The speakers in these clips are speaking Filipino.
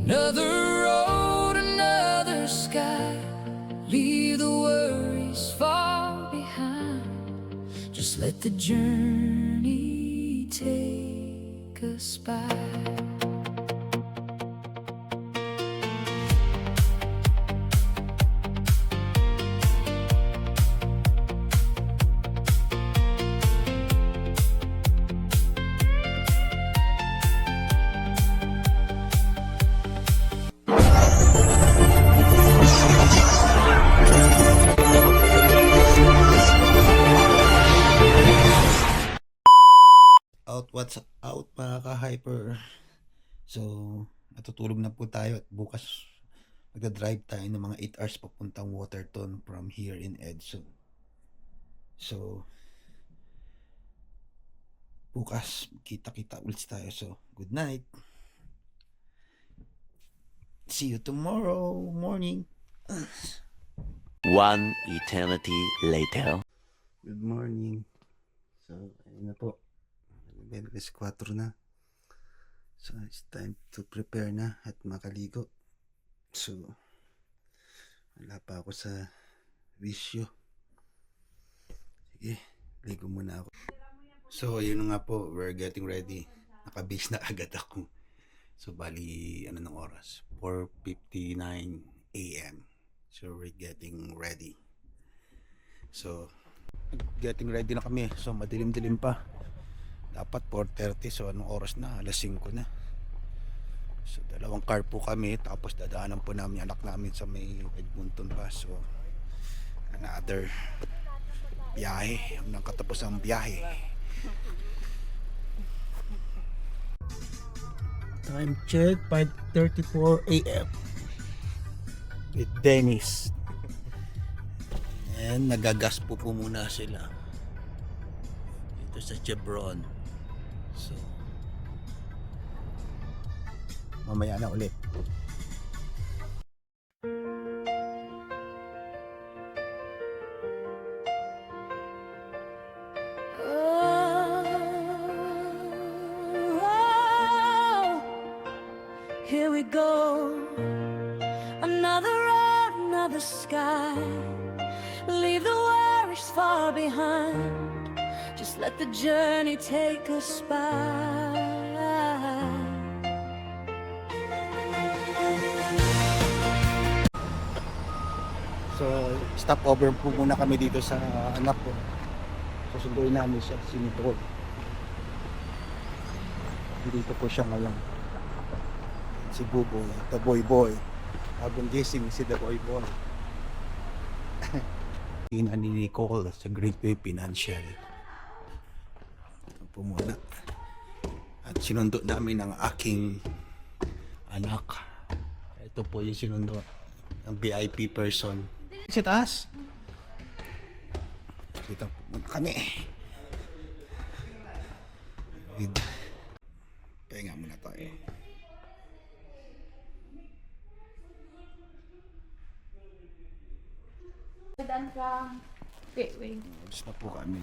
Another road, another sky. Leave the worries far behind. Just let the journey take us by. What's out mga ka-hyper. So natutulog na po tayo at bukas magdadrive tayo ng mga 8 hours papuntang Waterton from here in Edson. So bukas kita-kita ulit tayo. So good night, see you tomorrow morning. One eternity later. Good morning. So ayun na po, Alas 4 na. So it's time to prepare na at makaligo. So wala pa ako sa bisyo. Sige, ligo muna ako. So ayun nga po, we're getting ready. Nakabase na agad ako. So bali ano ng oras, 4:59 AM. So we're getting ready. So getting ready na kami. So madilim-dilim pa. Dapat 4:30. So anong oras na? Alas 5 na. So dalawang car po kami. Tapos dadaanan po namin anak namin sa may Edmonton pa. So another biyahe. Nang katapos ang biyahe. Time check, 5:34 AM with Dennis. And nagagas po muna sila dito sa Chevron. So mamaya na ulit. Here we go, another road, another sky. Leave the worries far behind. Just let the journey take us by. So stop over po muna kami dito sa anak ko. Susunduin namin siya, si Nicole. Dito po siya ngayon. Si Buboy, the boy boy. Habang gising si the boy boy. Ina ni Nicole sa Great Way Financial. Ito po muna. At sinundo namin ang aking anak. Ito po yung sinundo ng VIP person. Si taas. Dito po muna kami. Pahinga muna tayo. Dan from Gateway. Gusto na po kami.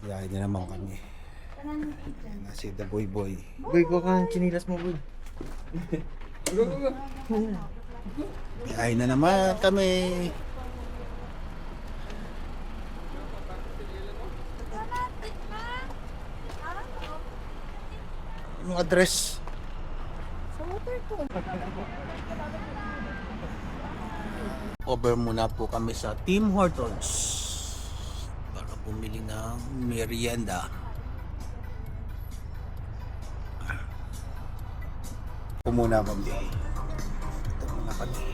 Biyahe na naman kami. Nasi the boy boy. Boy, ko kang chinilas mo, boy. Biyahe na naman kami. Anong address? Sa Waterton. Over muna po kami sa Tim Hortons para bumili ng merienda. Ito muna kami. Ito muna kami.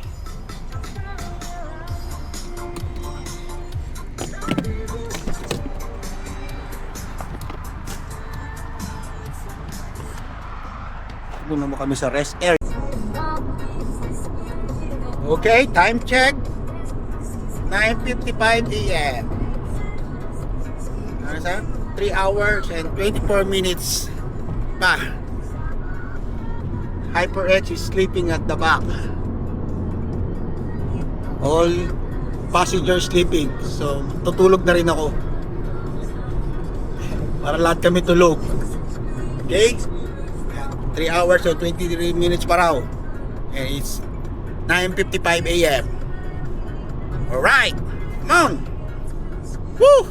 Muna mo kami sa rest area. Okay, time check. 9:55 AM. Ano sa? 3 hours and 24 minutes pa. HyperX is sleeping at the back. All passengers sleeping. So, tutulog na rin ako. Para lahat kami tulog. Okay? 3 hours or 23 minutes paraw. And it's 9:55 a.m. Alright, come on! Woo!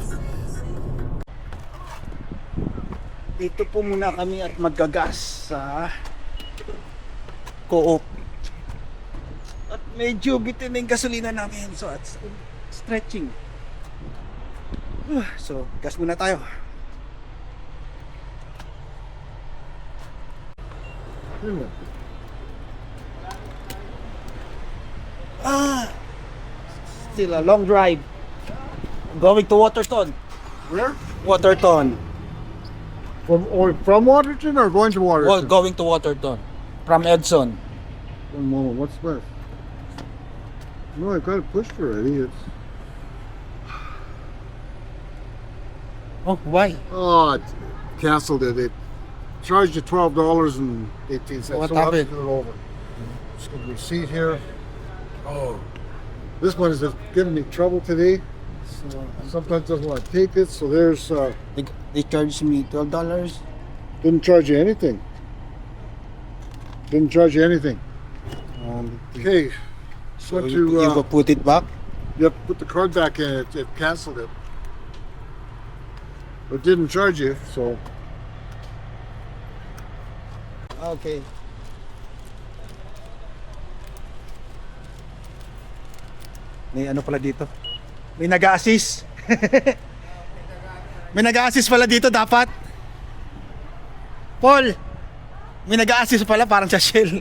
Dito po muna kami at maggagas sa Co-op. At medyo bitin na yung gasolina namin. So, it's stretching. So, gas muna tayo. Still a long drive. Going to Waterton. Where? Waterton. From Waterton or going to Waterton? Well, going to Waterton. From Edson. One moment, what's this? No, I got it pushed already. It's Oh, why? it canceled it. It charged you $12.18. What so I'll have to happened? do it over. Just get the receipt here. Oh, this one is just giving me trouble today. So sometimes doesn't want to take it. So there's They charged me $12. didn't charge you anything. Didn't charge you anything. Okay, So went you to go put it back? you have to put the card back in. It canceled it. It didn't charge you, so Okay. May ano pala dito? May nag-a-assist. May nag-a-assist pala dito dapat. Paul, may nag-a-assist pala parang sa Shell.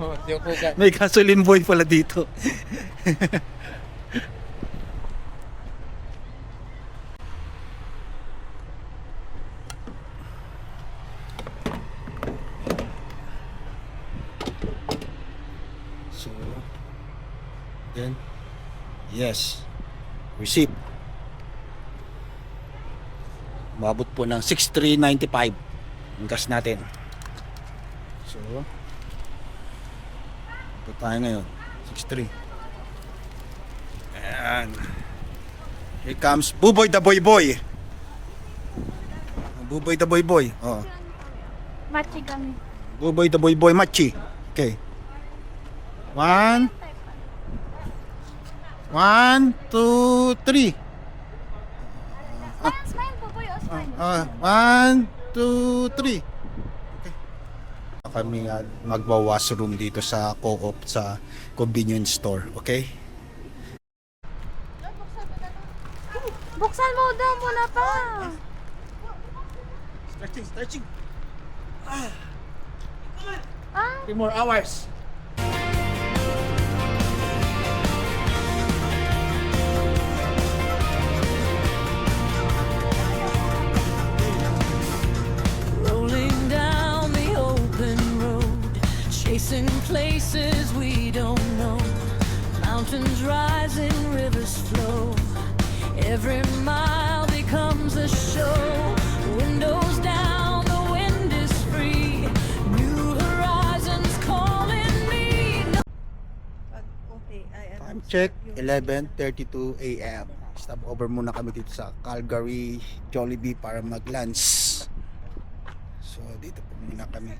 May gasoline boy pala dito. So, then, yes, receipt. Umabot po ng 6,395 ang gas natin. So, ito tayo ngayon, 6,3. Ayan. Here comes Buboy the Boy Boy. Buboy the Boy Boy. Oh. Machi kami. Buboy the Boy Boy Machi. Okay. 1, 2, 3. Smile po boy, smile. 1, 2, 3. Okay. Kami magwa-washroom dito sa Co-op sa convenience store, okay? Buksan mo daw muna pa. Stretching. Ah, 3 more hours. Rolling down the open road, chasing places we don't know. Mountains rising, rivers flow. Every mile becomes a show. Windows down, the wind is free. New horizons calling me. Time check, 11:32 a.m. Stop over muna kami dito sa Calgary Jollibee para mag-lunch. So dito po muna kami.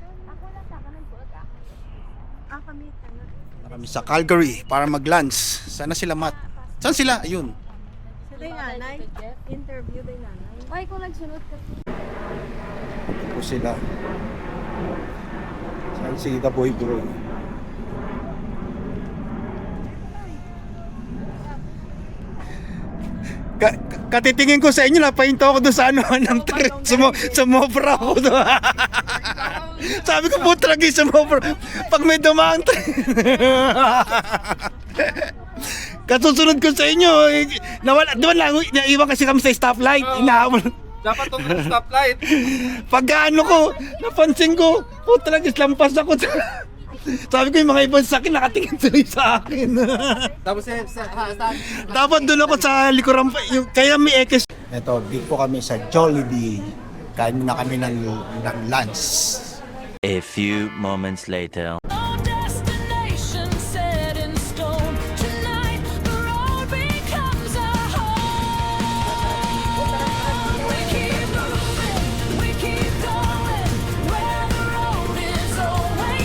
Kami sa Calgary para mag-lunch. Sana sila Saan sila? Ayun. Sila yung nanay. Interview din nanay. Ay, kung nagsunod ka. Ito po sila. Saan si The Boy Boy? Katitingin ko sa inyo, napahinto ako doon sa ano, ng sa Mobra ko doon. Sabi ko po, tragis sa Mobra. Pag may dumaang kasusunod ko sa inyo, nawala, di ba lang, naiwan kasi kami sa stoplight. Inahamon. Dapat itong stoplight. Pag ano ko, napansin ko, puta lang, lampas ako. Sabi ko yung mga ibang sa akin, nakatingin tuloy sa akin. Tapos Dapat doon ako sa likuran pa, kaya may ekes. Ito, dito po kami sa Jollibee. Kain na kami ng lunch. A few moments later. No destination set in stone. Tonight the road becomes a home. We keep moving, we keep going. Where the road is always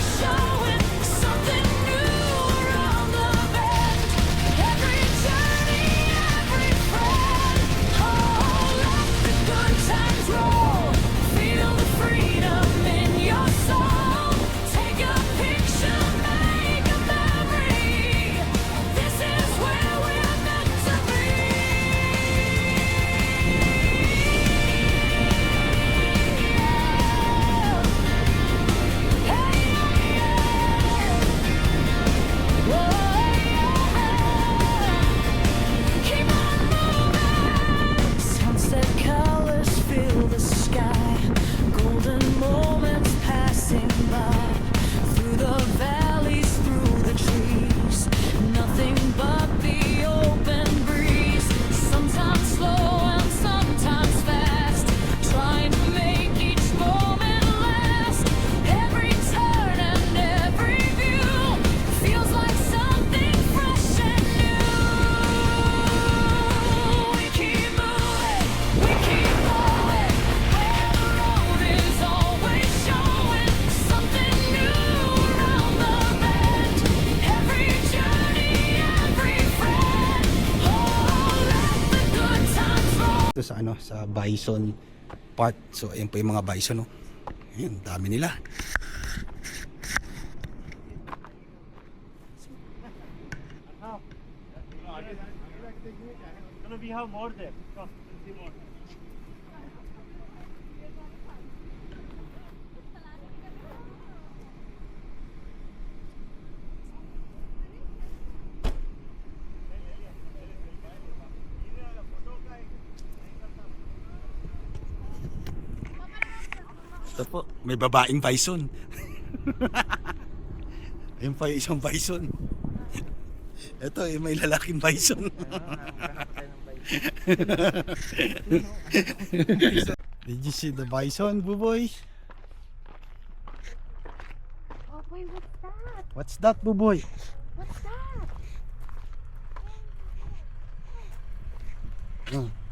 sa Bison Park. So ayun po yung mga bison, no? Ayun, dami nila. Ito po, may babaeng bison. Ayun pa yung isang bison. Ito, may lalaking bison. Did you see the bison, Buboy? Oh boy, what's that? What's that, Buboy? What's that?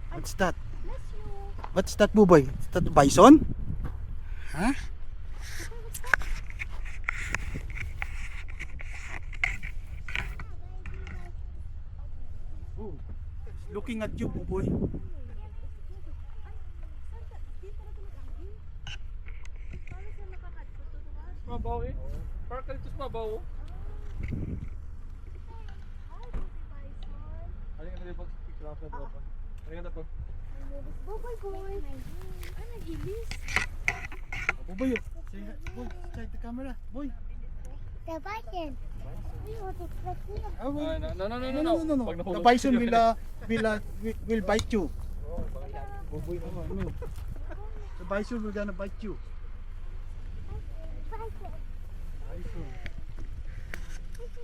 What's that? Bless you. What's that, Buboy? Is that bison? Huh? Oh, it's looking at you, Buboy. Mabaw eh. Parang ka dito sa mabaw. Halika na dito pag-craft na tropa. Halika na po. Boy, boy. Ay, nagilis. Buboy, say hi. Boy, check the camera. Boy. The bison. Ay, what is that here? Oh, boy. No. Pag The nahulog bison sila. will bite you. Buboy, no. The bison will gonna bite you.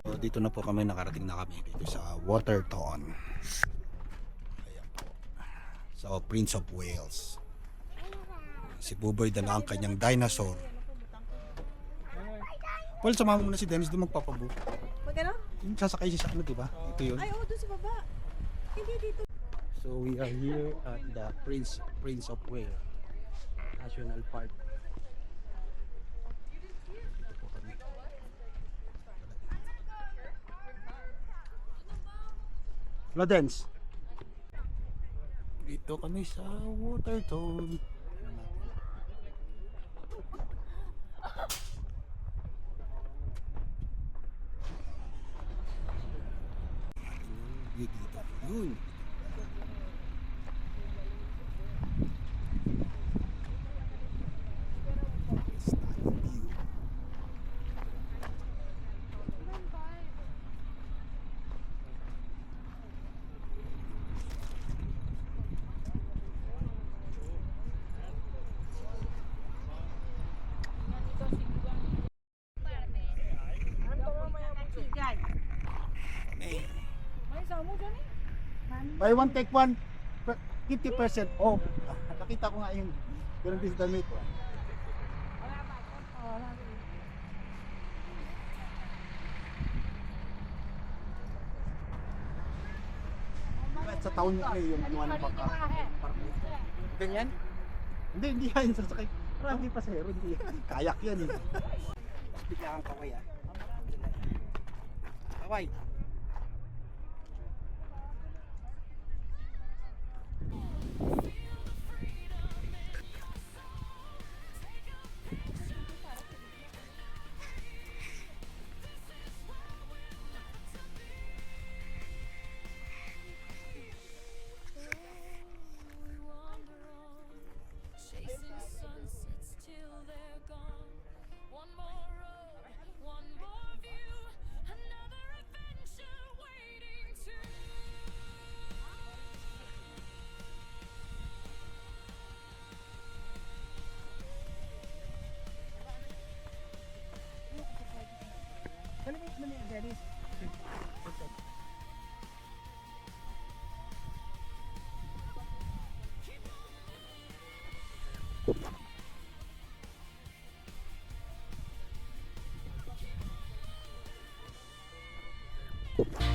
So, dito na po kami, nakarating na kami dito sa Waterton. Ayan po. Sa Prince of Wales. Si Buboy dala ang kanyang dinosaur. Well, samahan mo muna si Dennis doon magpapabu. Magano? Yung sasakay siya sa ano, diba? Ito yun. Ay, oo, doon sa baba. Hindi dito. So we are here at the Prince of Wales National Park. Dito po kami. Lodens. Dito kami sa Waterton. Dito. Yun. Stunning view. Buy one, take one. 50% off. Nakita ko nga yung ganun din sa damit. Sa taon nyo yung tuwa ng baka. Ganyan? Hindi yan. Sasakay. Marami pasahero. Hindi yan. Kayak yan eh. Bigla kang kaway ah. Kaway. Cool.